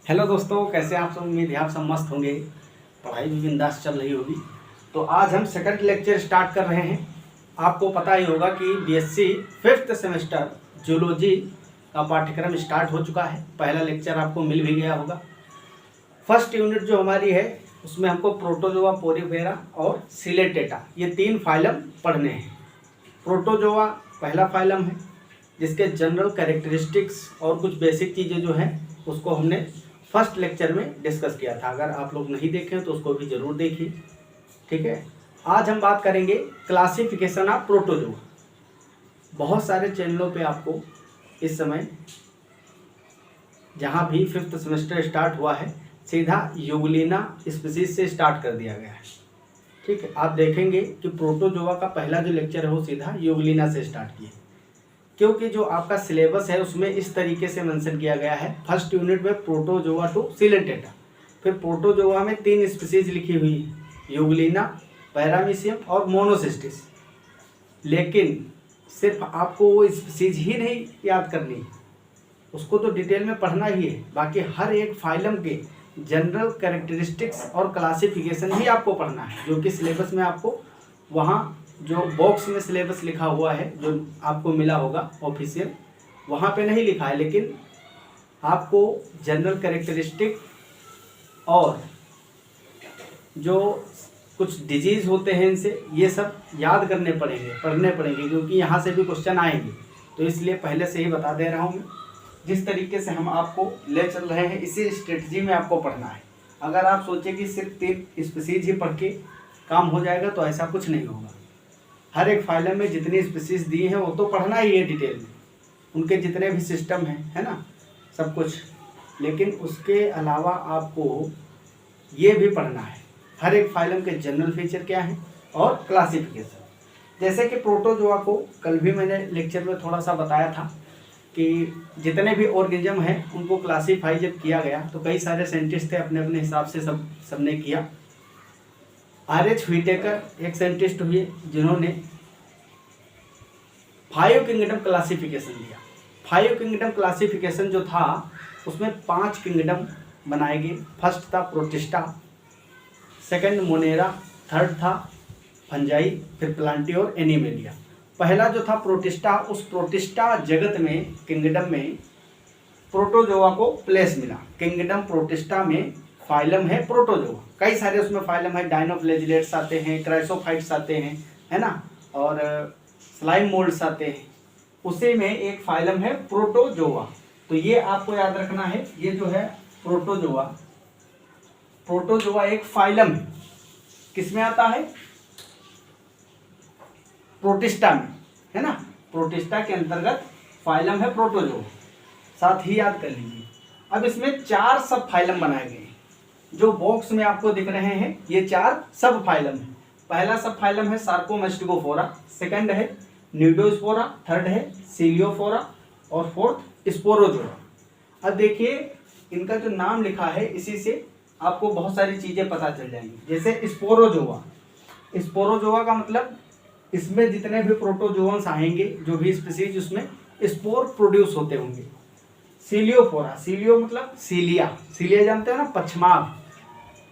Hello दोस्तों, कैसे आप सब। उम्मीद है आप सब मस्त होंगे, पढ़ाई भी बिंदास चल रही होगी। तो आज हम सेकंड लेक्चर स्टार्ट कर रहे हैं। आपको पता ही होगा कि बीएससी 5th सेमेस्टर जूलॉजी का पाठ्यक्रम स्टार्ट हो चुका है। पहला लेक्चर आपको मिल भी गया होगा। फर्स्ट यूनिट जो हमारी है उसमें हमको प्रोटोजोआ, पोरीफेरा और सिलेटेटा ये 3 फाइलम पढ़ने हैं। प्रोटोजोआ पहला फाइलम है जिसके जनरल कैरेक्टरिस्टिक्स और कुछ बेसिक चीज़ें जो हैं उसको हमने फर्स्ट लेक्चर में डिस्कस किया था। अगर आप लोग नहीं देखें तो उसको भी ज़रूर देखिए, ठीक है। आज हम बात करेंगे क्लासिफिकेशन ऑफ प्रोटोजोआ। बहुत सारे चैनलों पे आपको इस समय जहाँ भी 5th सेमेस्टर स्टार्ट हुआ है सीधा यूग्लिना स्पीसीज से स्टार्ट कर दिया गया है, ठीक है। आप देखेंगे कि प्रोटोजोआ का पहला जो लेक्चर है वो सीधा यूग्लिना से स्टार्ट किया, क्योंकि जो आपका सिलेबस है उसमें इस तरीके से मेंशन किया गया है। फर्स्ट यूनिट में प्रोटोजोआ टू सिलेटेटा, फिर प्रोटोजोआ में 3 स्पीसीज लिखी हुई है, यूग्लिना, पैरामीशियम और मोनोसिस्टिस। लेकिन सिर्फ आपको वो स्पीसीज ही नहीं याद करनी है, उसको तो डिटेल में पढ़ना ही है। बाकी हर एक फाइलम के जनरल कैरेक्टरिस्टिक्स और क्लासिफिकेशन ही आपको पढ़ना है, जो कि सिलेबस में आपको वहाँ जो बॉक्स में सिलेबस लिखा हुआ है जो आपको मिला होगा ऑफिशियल, वहाँ पे नहीं लिखा है। लेकिन आपको जनरल कैरेक्टरिस्टिक और जो कुछ डिजीज़ होते हैं इनसे ये सब याद करने पड़ेंगे, पढ़ने पड़ेंगे, क्योंकि यहाँ से भी क्वेश्चन आएंगे। तो इसलिए पहले से ही बता दे रहा हूँ मैं, जिस तरीके से हम आपको ले चल रहे हैं इसी स्ट्रेटजी में आपको पढ़ना है। अगर आप सोचें कि सिर्फ 3 स्पीसीज ही पढ़ के काम हो जाएगा तो ऐसा कुछ नहीं होगा। हर एक फाइलम में जितनी स्पीसीज दी हैं वो तो पढ़ना ही है डिटेल में, उनके जितने भी सिस्टम हैं, है ना, सब कुछ। लेकिन उसके अलावा आपको ये भी पढ़ना है हर एक फाइलम के जनरल फीचर क्या हैं और क्लासिफिकेशन। जैसे कि प्रोटोजोआ को कल भी मैंने लेक्चर में थोड़ा सा बताया था कि जितने भी ऑर्गेनिज्म हैं उनको क्लासीफाई जब किया गया तो कई सारे साइंटिस्ट थे, अपने अपने हिसाब से सबने किया। R.H. व्हिटेकर एक साइंटिस्ट हुए जिन्होंने 5 किंगडम क्लासिफिकेशन दिया। 5 किंगडम क्लासिफिकेशन जो था उसमें 5 किंगडम बनाए गए। फर्स्ट था प्रोटिस्टा, सेकंड मोनेरा, थर्ड था फंजाई, फिर प्लांटी और एनिमेलिया। पहला जो था प्रोटिस्टा, उस प्रोटिस्टा जगत में किंगडम में प्रोटोजोआ को प्लेस मिला। किंगडम प्रोटिस्टा में फाइलम है प्रोटोजोआ, कई सारे उसमें फाइलम है, डायनोफ्लैजिलेट्स आते हैं, क्राइसोफाइट्स आते हैं, है ना, और स्लाइम मोल्ड्स आते हैं। उसी में एक फाइलम है प्रोटोजोआ। तो ये आपको याद रखना है, ये जो है प्रोटोजोआ, प्रोटोजोआ एक फाइलम है, किसमें आता है, प्रोटिस्टा में, है ना। प्रोटिस्टा के अंतर्गत फाइलम है प्रोटोजोआ, साथ ही याद कर लीजिए। अब इसमें 4 सब फाइलम बनाए गए हैं, जो बॉक्स में आपको दिख रहे हैं ये 4 सब फाइलम है। पहला सब फाइलम है सार्कोमेस्टिगोफोरा, सेकंड है न्यूडोस्पोरा, थर्ड है सीलियोफोरा और फोर्थ स्पोरोजोआ। अब देखिए इनका जो नाम लिखा है इसी से आपको बहुत सारी चीजें पता चल जाएंगी। जैसे स्पोरोजोआ, स्पोरोजोआ का मतलब इसमें जितने भी प्रोटोजोअन्स आएंगे, जो भी स्पीसीज, उसमें स्पोर प्रोड्यूस होते होंगे। सीलियोफोरा, सीलियो मतलब सीलिया, सीलिया जानते हो ना, पछमाव।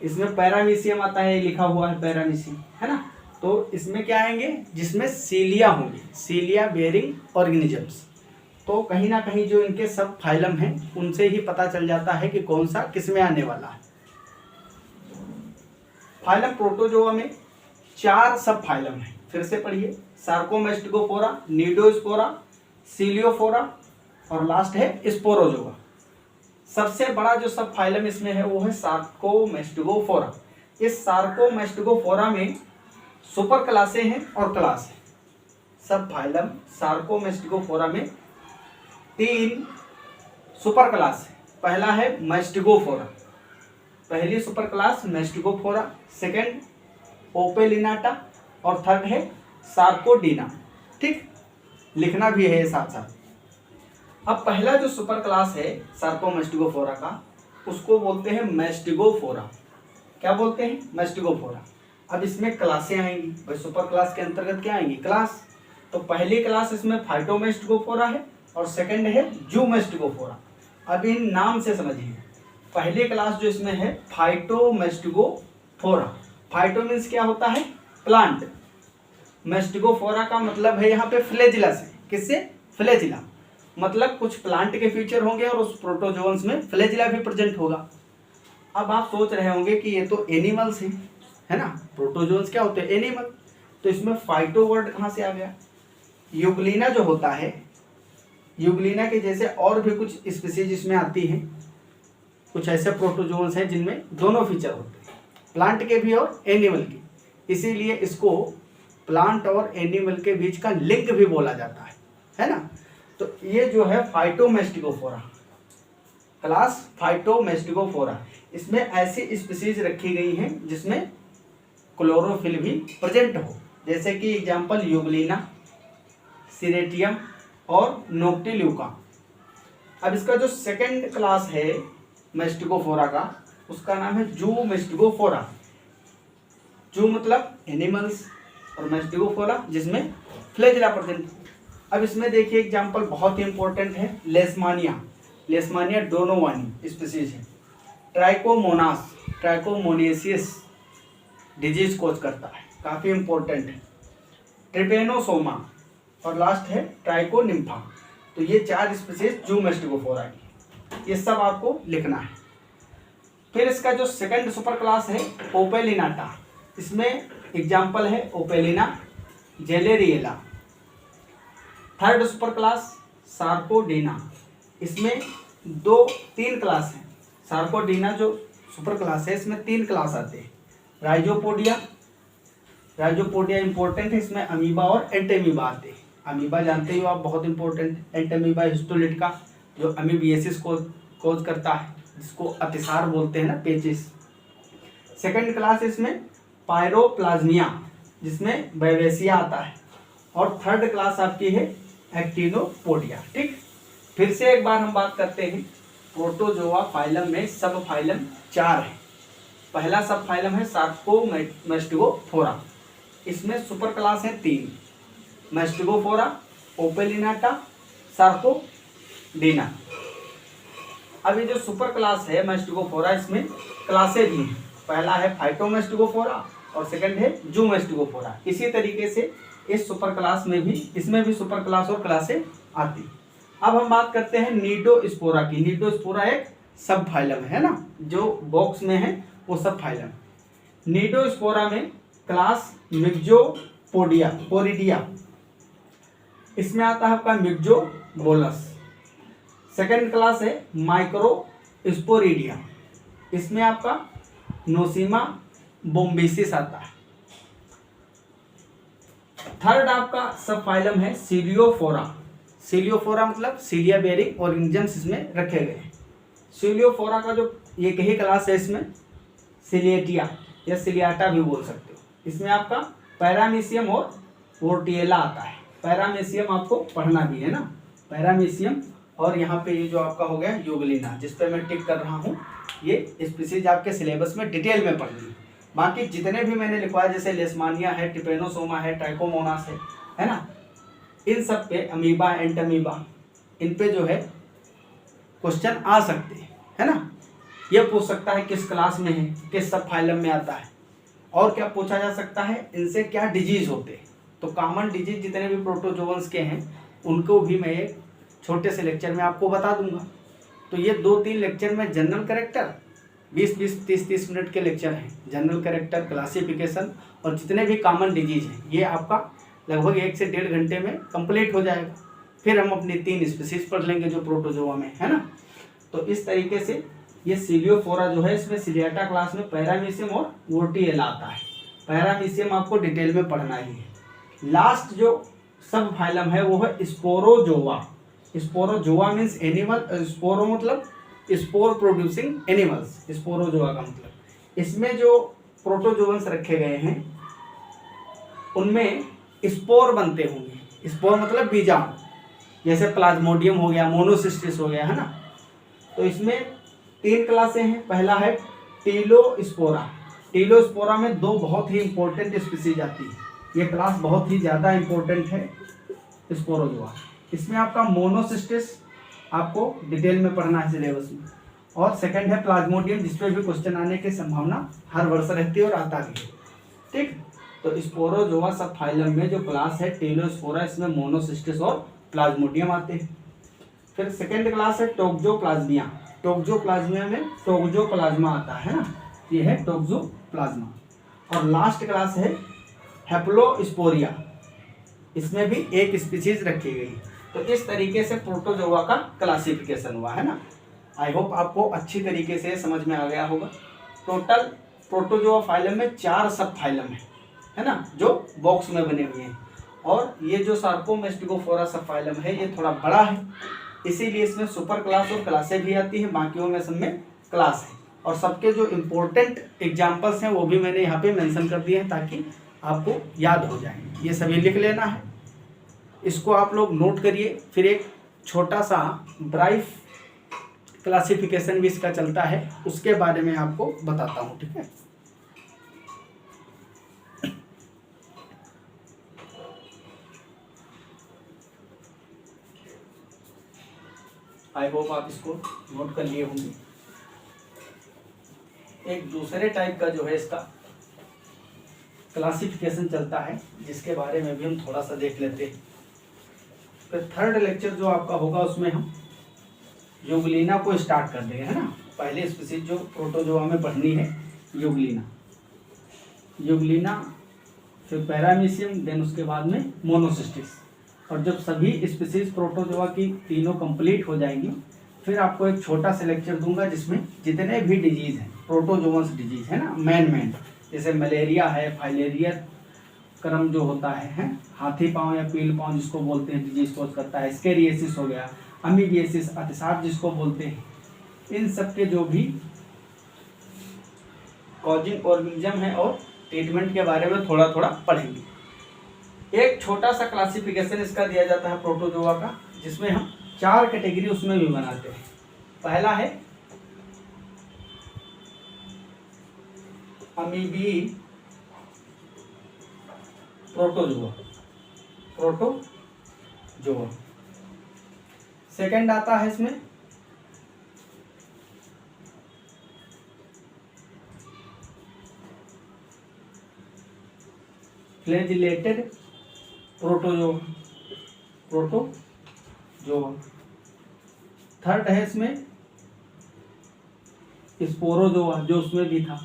इसमें पैरामीशियम आता है, लिखा हुआ है पैरामीशियम, है ना। तो इसमें क्या आएंगे, जिसमें सीलिया होंगे, सीलिया बेयरिंग ऑर्गेनिजम्स। तो कहीं ना कहीं जो इनके सब फाइलम हैं उनसे ही पता चल जाता है कि कौन सा किसमें आने वाला है। फाइलम प्रोटोजोआ में 4 सब फाइलम है, फिर से पढ़िए, सार्कोमेस्टिगोफोरा, न्यूडोस्पोरा, सीलियोफोरा और लास्ट है स्पोरोजोआ। सबसे बड़ा जो सब फाइलम इसमें है वो है सार्कोमेस्टिगोफोरा। इस सार्कोमेस्टिगोफोरा में सुपर क्लासें हैं और क्लास है। सब फाइलम सार्कोमेस्टिगोफोरा में 3 सुपर क्लास है। पहला है मेस्टिगोफोरा, पहली सुपर क्लास मेस्टिगोफोरा, सेकंड ओपेलिनाटा और थर्ड है सार्कोडीना, ठीक, लिखना भी है साथ साथ। अब पहला जो सुपर क्लास है सार्कोमेस्टिगोफोरा का उसको बोलते हैं मेस्टिगोफोरा। क्या बोलते हैं, मेस्टिगोफोरा। अब इसमें क्लासें आएंगी, भाई सुपर क्लास के अंतर्गत क्या आएंगी, क्लास। तो पहली क्लास इसमें फाइटोमेस्टिगोफोरा है और सेकंड है जूमेस्टिगोफोरा। अब इन नाम से समझिए, पहली क्लास जो इसमें है फाइटोमेस्टिगोफोरा। फाइटो मीन्स क्या होता है? प्लांट। मेस्टिगोफोरा का मतलब है यहाँ पे फ्लैजिला से। किससे? फ्लैजिला। मतलब कुछ प्लांट के फीचर होंगे और उस प्रोटोजोन्स में फ्लैजिला भी प्रेजेंट होगा। अब आप सोच रहे होंगे कि ये तो एनिमल्स है ना, प्रोटोजोन्स क्या होते हैं? एनिमल। तो इसमें फाइटो वर्ड कहाँ से आ गया? यूग्लिना जो होता है, यूग्लिना के जैसे और भी कुछ स्पीसीज इसमें आती हैं। कुछ ऐसे प्रोटोजोन्स हैं जिनमें दोनों फीचर होते हैं, प्लांट के भी और एनिमल के। इसीलिए इसको प्लांट और एनिमल के बीच का लिंक भी बोला जाता है ना। तो ये जो है फाइटोमेस्टिगोफोरा, क्लास फाइटोमेस्टिगोफोरा, इसमें ऐसी स्पीसीज रखी गई हैं जिसमें क्लोरोफिल भी प्रेजेंट हो, जैसे कि एग्जाम्पल यूग्लिना, सीरेटियम और नोक्टिल्यूका। अब इसका जो सेकंड क्लास है मेस्टिगोफोरा का, उसका नाम है जू मेस्टिगोफोरा। जू मतलब एनिमल्स और मेस्टिगोफोरा जिसमें फ्लैजिला प्रेजेंट। अब इसमें देखिए एग्जाम्पल बहुत ही इंपॉर्टेंट है, लेशमानिया। लेशमानिया डोनोवानी स्पीसीज है। ट्राइकोमोनास, ट्राइकोमोनेसियस डिजीज कोज करता है, काफ़ी इंपॉर्टेंट है। ट्रिपेनोसोमा और लास्ट है ट्राइकोनिम्फा। तो ये 4 स्पीसीज जू मेस्टिगोफोरा की, ये सब आपको लिखना है। फिर इसका जो सेकंड सुपर क्लास है ओपेलिनाटा, इसमें एग्जाम्पल है Opalina, जेलेरिएला। Third super class Sarcodina, इसमें 3 क्लास हैं। सार्कोडीना जो सुपर क्लास है इसमें 3 क्लास आते हैं। राइजोपोडिया, राइजोपोडिया इंपॉर्टेंट है, इसमें अमीबा और एंटेमीबा आते हैं। अमीबा जानते ही हो आप, बहुत इंपॉर्टेंट। एंटेमीबा हिस्टोलिट का जो अमीबिएसिस को कोज करता है, जिसको अतिसार बोलते हैं ना, पेचिस। सेकंड क्लास इसमें पायरोप्लाज्मिया, जिसमें बैवेसिया आता है। और थर्ड क्लास आपकी है एक्टिनोपोडिया। ठीक, फिर से एक बार हम बात करते हैं। प्रोटोजोआ फाइलम में सब फाइलम 4 है। पहला सब फाइलम है सार्कोमेस्टिगोफोरा, इसमें सुपर क्लास है 3, मेस्टिगोफोरा, ओपेलिनाटा, सार्कोडीना। अब ये जो सुपर क्लास है मेस्टिगोफोरा, इसमें क्लासेज भी हैं। पहला है फाइटोमेस्टिगोफोरा और सेकंड है जू मेस्टिगोफोरा। इसी तरीके से इस सुपर क्लास में भी, इसमें भी सुपर क्लास और क्लासेज आती। अब हम बात करते हैं नीडोस्पोरा की। नीडोस्पोरा एक सब फाइलम है ना, जो बॉक्स में है वो सब फाइलम। नीडोस्पोरा में क्लास मिक्जोपोडिया, पोरिडिया, इसमें आता है आपका मिक्जोबोलस। सेकंड क्लास है माइक्रोस्पोरिडिया, इसमें आपका नोसिमा बोम्बिसिस आता है। थर्ड आपका सब फाइलम है सीलियोफोरा। सीलियोफोरा मतलब सीलिया बेरिंग ऑर्गेनिजम्स इसमें रखे गए हैं। सीलियोफोरा का जो एक ही क्लास है, इसमें सिलिएटिया या सिलियाटा भी बोल सकते हो। इसमें आपका पैरामीशियम और वोर्टिएला आता है। पैरामीशियम आपको पढ़ना भी है ना, पैरामीशियम। और यहाँ पे ये जो आपका हो गया यूग्लिना, जिस पे मैं टिक कर रहा हूँ, ये स्पीसीज आपके सिलेबस में डिटेल में पढ़नी है। बाकी जितने भी मैंने लिखवाया, जैसे लेशमानिया है, ट्रिपेनोसोमा है, ट्राइकोमोनास है ना, इन सब पे, अमीबा, एंटमीबा, इन पे जो है क्वेश्चन आ सकते हैं, है ना। ये पूछ सकता है किस क्लास में है, किस सब फाइलम में आता है, और क्या पूछा जा सकता है, इनसे क्या डिजीज होते हैं। तो कॉमन डिजीज जितने भी प्रोटोजोन्स के हैं उनको भी मैं एक छोटे से लेक्चर में आपको बता दूंगा। तो ये 2-3 लेक्चर में जनरल कैरेक्टर, 20-20, 30-30 मिनट के लेक्चर हैं। जनरल कैरेक्टर, क्लासिफिकेशन और जितने भी कॉमन डिजीज हैं, ये आपका लगभग 1 से 1.5 घंटे में कंप्लीट हो जाएगा। फिर हम अपनी 3 स्पीसीज पढ़ लेंगे जो प्रोटोजोआ में है ना। तो इस तरीके से ये सीलियोफोरा जो है, इसमें सिलियाटा क्लास में पैरामीशियम और वोर्टिएला आता है। पैरामीशियम आपको डिटेल में पढ़ना ही है। लास्ट जो सब फाइलम है वो है स्पोरोजोआ। स्पोरोजोआ मीन्स एनिमल, स्पोरो मतलब स्पोर प्रोड्यूसिंग एनिमल्स, स्पोरोजोआ का मतलब। इसमें जो प्रोटोजोन्स रखे गए हैं उनमें स्पोर बनते होंगे। स्पोर मतलब बीजाणु, जैसे प्लाज्मोडियम हो गया, मोनोसिस्टिस हो गया, है ना। तो इसमें 3 क्लासें हैं। पहला है टीलोस्पोरा। टीलोस्पोरा में 2 बहुत ही इंपॉर्टेंट स्पीसीज आती है। ये क्लास बहुत ही ज़्यादा इंपॉर्टेंट है स्पोरोजोआ। इसमें आपका मोनोसिस्टिस आपको डिटेल में पढ़ना है सिलेबस में, और सेकंड है प्लाज्मोडियम, जिसपे भी क्वेश्चन आने की संभावना हर वर्ष रहती है और आता भी है। ठीक, तो स्पोरोजोआ सब फाइलम में जो क्लास है टेलोस्पोरा, इसमें मोनोसिस्टिस और प्लाज्मोडियम आते हैं। फिर सेकंड क्लास है टोक्जोप्लाज्मिया। टोक्जोप्लाज्मिया में टोक्जोप्लाज्मा आता है ना, ये है टोक्जोप्लाज्मा। और लास्ट क्लास है हेप्लोस्पोरिया, इसमें भी एक स्पीशीज रखी गई। तो इस तरीके से प्रोटोजोआ का क्लासिफिकेशन हुआ है ना। आई होप आपको अच्छी तरीके से समझ में आ गया होगा। टोटल प्रोटोजोआ फाइलम में 4 सब फाइलम है ना, जो बॉक्स में बने हुए हैं। और ये जो सार्कोमेस्टिकोफोरा सब फाइलम है ये थोड़ा बड़ा है, इसीलिए इसमें सुपर क्लास और क्लासें भी आती हैं, बाकियों में सब में क्लास है। और सबके जो इम्पोर्टेंट एग्जाम्पल्स हैं वो भी मैंने यहाँ पे मेंशन कर दिए हैं ताकि आपको याद हो जाए। ये सभी लिख लेना है, इसको आप लोग नोट करिए। फिर एक छोटा सा ब्राइफ क्लासिफिकेशन भी इसका चलता है, उसके बारे में आपको बताता हूँ, ठीक है। आई होप आप इसको नोट कर लिए होंगे। एक दूसरे टाइप का जो है इसका क्लासिफिकेशन चलता है, जिसके बारे में भी हम थोड़ा सा देख लेते हैं। फिर थर्ड लेक्चर जो आपका होगा उसमें हम यूग्लिना को स्टार्ट कर देंगे, है ना। पहले स्पीशीज जो प्रोटोजोआ में पढ़नी है यूग्लिना, फिर पैरामीशियम, देन उसके बाद में मोनोसिस्टिस। और जब सभी स्पीशीज प्रोटोजोआ की तीनों कंप्लीट हो जाएंगी, फिर आपको एक छोटा सा लेक्चर दूंगा जिसमें जितने भी डिजीज हैं, प्रोटोजोअस डिजीज है ना, मेन जैसे मलेरिया है, फाइलेरिया क्रम जो होता है हाथी पाँव या पील पाँव जिसको बोलते हैं, डिजीज कोज करता है। स्केरिएसिस हो गया, अमीबिएसिस, अतिसार जिसको बोलते हैं, इन सब के जो भी कॉजिंग ऑर्गेनिज्म है और ट्रीटमेंट के बारे में थोड़ा थोड़ा पढ़ेंगे। एक छोटा सा क्लासिफिकेशन इसका दिया जाता है प्रोटोजोआ का, जिसमें हम 4 कैटेगरी उसमें भी बनाते हैं। पहला है अमीबी प्रोटोजोआ। सेकंड आता है इसमें फ्लैजिलेटेड प्रोटोजोआ। थर्ड है इसमें स्पोरोजोआ, जो उसमें भी था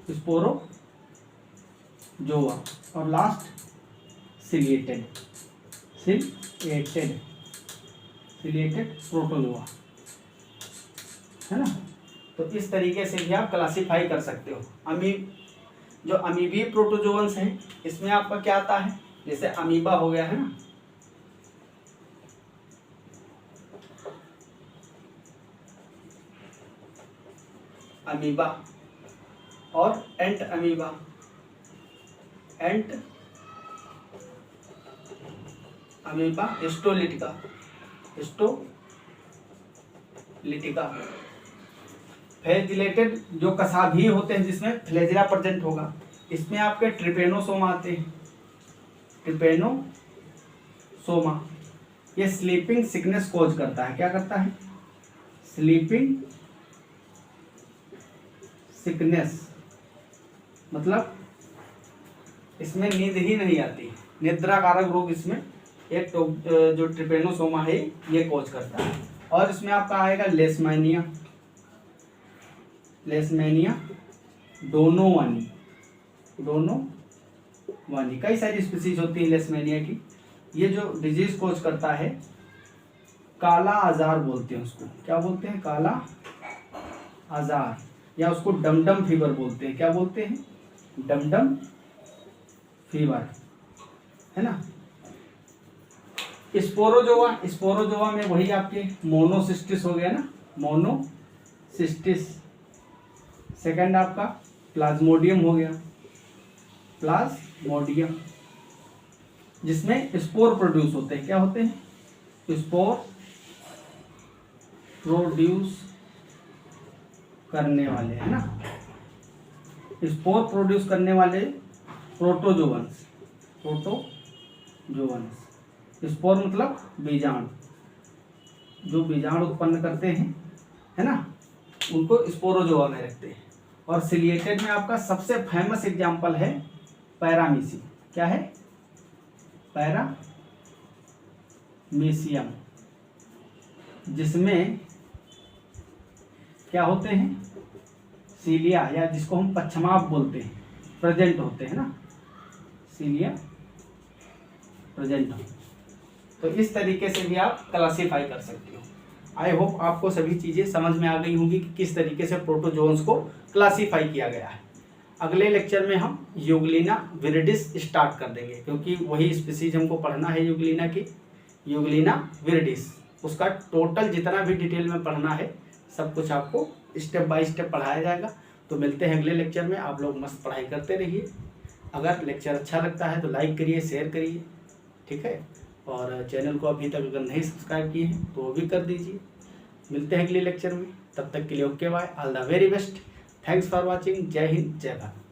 स्पोरोजोआ। और लास्ट सिलिएटेड प्रोटोजोआ, है ना। तो इस तरीके से भी आप क्लासिफाई कर सकते हो। जो अमीबी प्रोटोजोअन्स हैं, इसमें आपका क्या आता है, जैसे अमीबा हो गया है ना, अमीबा और एंट अमीबा, हिस्टोलिटिका, फ्लैजिलेटेड जो कसाभी होते हैं जिसमें फ्लैजिला प्रेजेंट होगा, इसमें आपके ट्रिपेनोसोमा आते हैं। ट्रिपेनोसोमा ये स्लीपिंग सिकनेस कोज करता है। क्या करता है? स्लीपिंग सिकनेस, मतलब इसमें नींद ही नहीं आती, निद्रा कारक रोग इसमें एक जो ट्रिपेनोसोमा है ये कोज करता है। और इसमें आपका आएगा लेशमैनिया, डोनोवानी, कई सारी स्पीसीज होती है लेशमैनिया की। ये जो डिजीज कोज करता है काला आजार बोलते हैं उसको। क्या बोलते हैं? काला आजार, या उसको डमडम फीवर बोलते हैं। क्या बोलते हैं? डमडम फीवर, है ना। स्पोरोजोआ में वही आपके मोनोसिस्टिस हो गया ना, मोनोसिस्टिस। सेकंड आपका प्लाज्मोडियम हो गया, प्लाज्मोडियम, जिसमें स्पोर प्रोड्यूस होते हैं। क्या होते हैं? स्पोर प्रोड्यूस करने वाले, है ना। स्पोर प्रोड्यूस करने वाले प्रोटोजोअन्स। स्पोर मतलब बीजाणु, जो बीजाणु उत्पन्न करते हैं, है ना। उनको स्पोरोजोआ में रखते हैं। और सिलिएटेड में आपका सबसे फेमस एग्जाम्पल है पैरामीशियम। क्या है? पैरामीशियम, जिसमें क्या होते हैं? सीलिया, या जिसको हम पश्चमाप बोलते हैं, प्रेजेंट होते हैं ना, सीलिया प्रेजेंट हो। तो इस तरीके से भी आप क्लासीफाई कर सकते हो। आई होप आपको सभी चीज़ें समझ में आ गई होंगी कि किस तरीके से प्रोटोजोन्स को क्लासीफाई किया गया है। अगले लेक्चर में हम यूग्लिना विरिडिस स्टार्ट कर देंगे, क्योंकि वही स्पीसीज हमको पढ़ना है यूग्लिना की, यूग्लिना विरिडिस। उसका टोटल जितना भी डिटेल में पढ़ना है सब कुछ आपको स्टेप बाय स्टेप पढ़ाया जाएगा। तो मिलते हैं अगले लेक्चर में। आप लोग मस्त पढ़ाई करते रहिए। अगर लेक्चर अच्छा लगता है तो लाइक करिए, शेयर करिए, ठीक है। और चैनल को अभी तक अगर नहीं सब्सक्राइब किए हैं तो वो भी कर दीजिए। मिलते हैं अगले लेक्चर में, तब तक के लिए okay bye, all the very best, thanks for watching. जय हिंद, जय भारत।